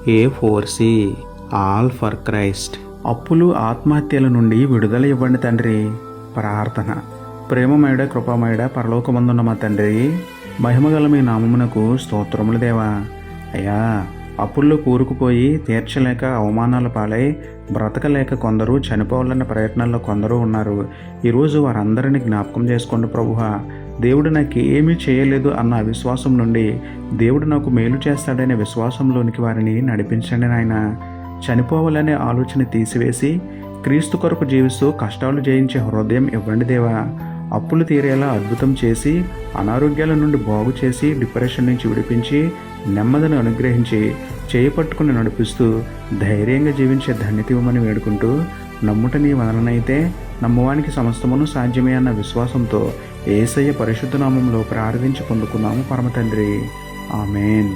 A4C all for Christ. అప్పులు ఆత్మహత్యల నుండి విడుదల ఇవ్వండి తండ్రి. ప్రార్థన. ప్రేమమయుడ కృపామయుడ పరలోకమందున్న మా తండ్రి, మహిమగల మీ నామమునకు స్తోత్రములు దేవా. అయ్యా, అప్పుల్లో కూరుకుపోయి తీర్చలేక అవమానాల పాలై బ్రతకలేక కొందరు, చనిపోవాలన్న ప్రయత్నాల్లో కొందరు ఉన్నారు. ఈరోజు వారందరినీ జ్ఞాపకం చేసుకోండి ప్రభువా. దేవుడు నాకు ఏమీ చేయలేదు అన్న అవిశ్వాసం నుండి దేవుడు నాకు మేలు చేస్తాడనే విశ్వాసంలోనికి వారిని నడిపించండి నాయన. చనిపోవాలనే ఆలోచన తీసివేసి క్రీస్తు కొరకు జీవిస్తూ కష్టాలు జయించే హృదయం ఇవ్వండి దేవా. అప్పులు తీరేలా అద్భుతం చేసి, అనారోగ్యాల నుండి బాగు చేసి, డిప్రెషన్ నుంచి విడిపించి, నెమ్మదిని అనుగ్రహించి, చేయి పట్టుకుని నడిపిస్తూ ధైర్యంగా జీవించే ధన్యత ఇవ్వమని వేడుకుంటూ, నమ్ముట నీ వలనైతే నమ్మువానికి సమస్తమును సాధ్యమే అన్న విశ్వాసంతో యేసయ్య పరిశుద్ధ నామంలో ప్రార్థించి పొందుకున్నాము పరమ తండ్రి. ఆమేన్.